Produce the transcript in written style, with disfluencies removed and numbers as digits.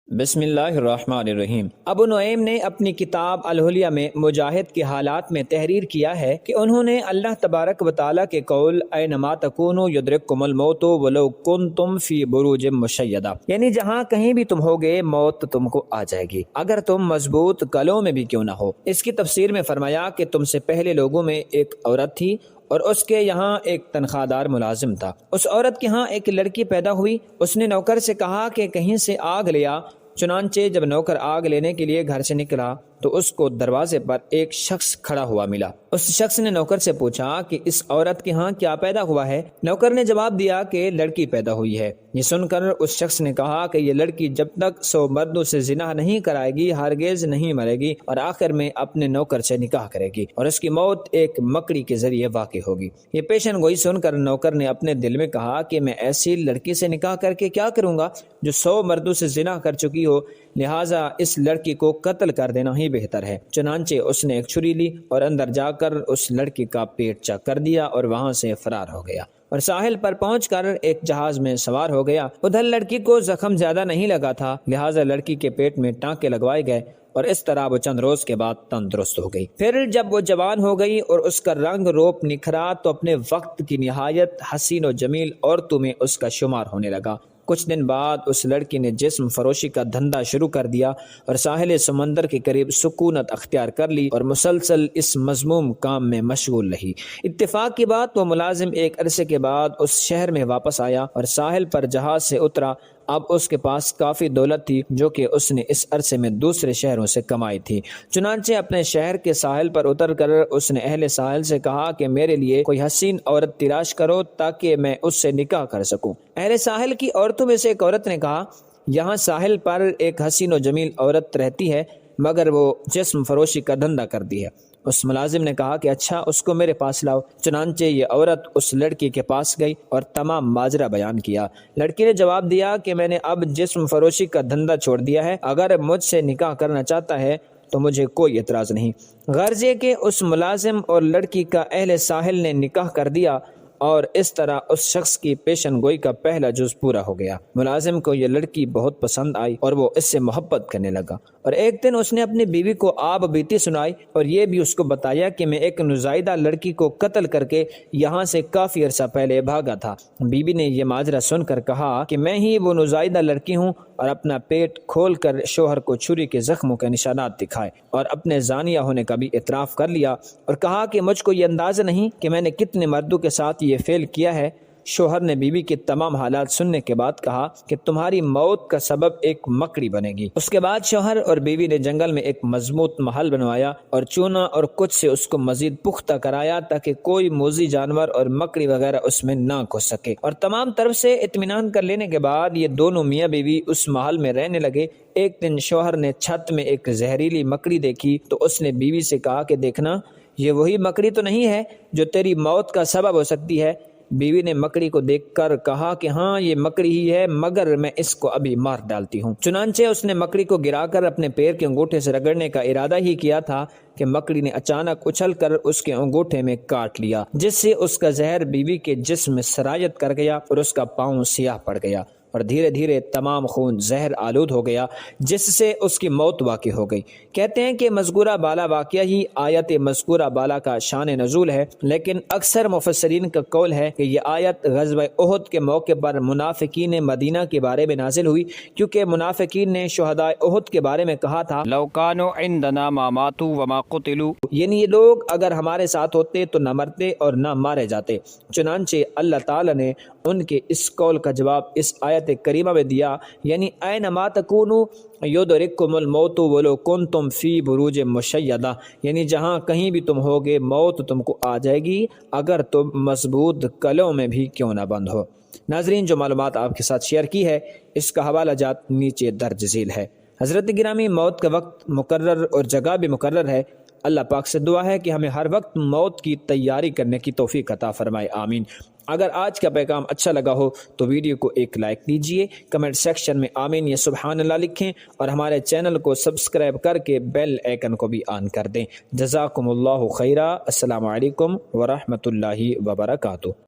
بسم اللہ الرحمن الرحیم۔ ابو نعیم نے اپنی کتاب الحلیہ میں مجاہد کے حالات میں تحریر کیا ہے کہ انہوں نے اللہ تبارک و تعالیٰ کے قول اینما تکونوا یدرککم الموت ولو کنتم فی بروج مشیدہ، یعنی جہاں کہیں بھی تم ہوگے موت تم کو آ جائے گی اگر تم مضبوط قلعوں میں بھی کیوں نہ ہو۔ اس کی تفسیر میں فرمایا کہ تم سے پہلے لوگوں میں ایک عورت تھی اور اس کے یہاں ایک تنخواہ دار ملازم تھا۔ اس عورت کے ہاں ایک لڑکی پیدا ہوئی۔ اس نے نوکر سے کہا کہ کہیں سے آگ لیا۔ چنانچہ جب نوکر آگ لینے کے لیے گھر سے نکلا تو اس کو دروازے پر ایک شخص کھڑا ہوا ملا۔ اس شخص نے نوکر سے پوچھا کہ اس عورت کے ہاں کیا پیدا ہوا ہے؟ نوکر نے جواب دیا کہ لڑکی پیدا ہوئی ہے۔ یہ سن کر اس شخص نے کہا کہ یہ لڑکی جب تک 100 مردوں سے زنا نہیں کرائے گی ہرگز نہیں مرے گی اور آخر میں اپنے نوکر سے نکاح کرے گی اور اس کی موت ایک مکڑی کے ذریعے واقع ہوگی۔ یہ پیشن گوئی سن کر نوکر نے اپنے دل میں کہا کہ میں ایسی لڑکی سے نکاح کر کے کیا کروں گا جو 100 مردوں سے زنا کر چکی ہو، لہٰذا اس لڑکی کو قتل کر دینا ہی بہتر ہے۔ چنانچہ اس نے ایک چھری لی اور اندر جا کر اس لڑکی کا پیٹ چاک کر دیا اور وہاں سے فرار ہو گیا اور ساحل پر پہنچ کر ایک جہاز میں سوار ہو گیا۔ ادھر لڑکی کو زخم زیادہ نہیں لگا تھا، لہٰذا لڑکی کے پیٹ میں ٹانکے لگوائے گئے اور اس طرح وہ چند روز کے بعد تندرست ہو گئی۔ پھر جب وہ جوان ہو گئی اور اس کا رنگ روپ نکھرا تو اپنے وقت کی نہایت حسین و جمیل عورتوں میں اس کا شمار ہونے لگا۔ کچھ دن بعد اس لڑکی نے جسم فروشی کا دھندا شروع کر دیا اور ساحل سمندر کے قریب سکونت اختیار کر لی اور مسلسل اس مذموم کام میں مشغول رہی۔ اتفاق کی بات وہ ملازم ایک عرصے کے بعد اس شہر میں واپس آیا اور ساحل پر جہاز سے اترا۔ اب اس کے پاس کافی دولت تھی جو کہ اس نے اس عرصے میں دوسرے شہروں سے کمائی تھی۔ چنانچہ اپنے شہر کے ساحل پر اتر کر اس نے اہل ساحل سے کہا کہ میرے لیے کوئی حسین عورت تلاش کرو تاکہ میں اس سے نکاح کر سکوں۔ اہل ساحل کی عورتوں میں سے ایک عورت نے کہا، یہاں ساحل پر ایک حسین و جمیل عورت رہتی ہے مگر وہ جسم فروشی کا دھندا کرتی ہے۔ اس ملازم نے کہا کہ اچھا، اس کو میرے پاس لاؤ۔ چنانچہ یہ عورت اس لڑکی کے پاس گئی اور تمام ماجرا بیان کیا۔ لڑکی نے جواب دیا کہ میں نے اب جسم فروشی کا دھندا چھوڑ دیا ہے، اگر مجھ سے نکاح کرنا چاہتا ہے تو مجھے کوئی اعتراض نہیں۔ غرض یہ کہ اس ملازم اور لڑکی کا اہل ساحل نے نکاح کر دیا اور اس طرح اس شخص کی پیشن گوئی کا پہلا جز پورا ہو گیا۔ ملازم کو یہ لڑکی بہت پسند آئی اور وہ اس سے محبت کرنے لگا اور ایک دن اس نے اپنی بیوی کو آب بیتی سنائی اور یہ بھی اس کو بتایا کہ میں ایک نوزائیدہ لڑکی کو قتل کر کے یہاں سے کافی عرصہ پہلے بھاگا تھا۔ بیوی نے یہ ماجرا سن کر کہا کہ میں ہی وہ نوزائیدہ لڑکی ہوں اور اپنا پیٹ کھول کر شوہر کو چھری کے زخموں کے نشانات دکھائے اور اپنے زانیہ ہونے کا بھی اعتراف کر لیا اور کہا کہ مجھ کو یہ اندازہ نہیں کہ میں نے کتنے مردوں کے ساتھ یہ فعل کیا ہے۔ شوہر نے بیوی کے تمام حالات سننے کے بعد کہا کہ تمہاری موت کا سبب ایک مکڑی بنے گی۔ اس کے بعد شوہر اور بیوی نے جنگل میں ایک مضبوط محل بنوایا اور چونا اور کچھ سے اس کو مزید پختہ کرایا تاکہ کوئی موذی جانور اور مکڑی وغیرہ اس میں نہ گھس سکے، اور تمام طرف سے اطمینان کر لینے کے بعد یہ دونوں میاں بیوی اس محل میں رہنے لگے۔ ایک دن شوہر نے چھت میں ایک زہریلی مکڑی دیکھی تو اس نے بیوی سے کہا کہ دیکھنا، یہ وہی مکڑی تو نہیں ہے جو تیری موت کا سبب ہو سکتی ہے؟ بیوی نے مکڑی کو دیکھ کر کہا کہ ہاں، یہ مکڑی ہی ہے مگر میں اس کو ابھی مار ڈالتی ہوں۔ چنانچہ اس نے مکڑی کو گرا کر اپنے پیر کے انگوٹھے سے رگڑنے کا ارادہ ہی کیا تھا کہ مکڑی نے اچانک اچھل کر اس کے انگوٹھے میں کاٹ لیا، جس سے اس کا زہر بیوی کے جسم میں سرایت کر گیا اور اس کا پاؤں سیاہ پڑ گیا اور دھیرے دھیرے تمام خون زہر آلود ہو گیا، جس سے اس کی موت واقع ہو گئی۔ کہتے ہیں کہ مذکورہ بالا واقعہ ہی آیت مذکورہ بالا کا شان نزول ہے، لیکن اکثر مفسرین کا قول ہے کہ یہ آیت غزوہ احد کے موقع پر منافقین مدینہ کے بارے میں نازل ہوئی، کیونکہ منافقین نے شہداء احد کے بارے میں کہا تھا لو کانوا عندنا ما ماتوا وما قتلوا، یعنی یہ لوگ اگر ہمارے ساتھ ہوتے تو نہ مرتے اور نہ مارے جاتے۔ چنانچہ اللہ تعالی نے ان کے اس قول کا جواب اس آیت کریمہ میں دیا، یعنی اینما تکونوا یدرککم الموت ولو کنتم فی بروج مشیدہ، یعنی جہاں کہیں بھی تم ہوگے موت تم کو آ جائے گی اگر تم مضبوط قلعوں میں بھی کیوں نہ بند ہو۔ ناظرین، جو معلومات آپ کے ساتھ شیئر کی ہے اس کا حوالہ جات نیچے درج ذیل ہے۔ حضرت گرامی، موت کا وقت مقرر اور جگہ بھی مقرر ہے۔ اللہ پاک سے دعا ہے کہ ہمیں ہر وقت موت کی تیاری کرنے کی توفیق عطا فرمائے، آمین۔ اگر آج کا پیغام اچھا لگا ہو تو ویڈیو کو ایک لائک دیجئے، کمنٹ سیکشن میں آمین یا سبحان اللہ لکھیں اور ہمارے چینل کو سبسکرائب کر کے بیل آئیکن کو بھی آن کر دیں۔ جزاکم اللہ خیرا۔ السلام علیکم ورحمۃ اللہ وبرکاتہ۔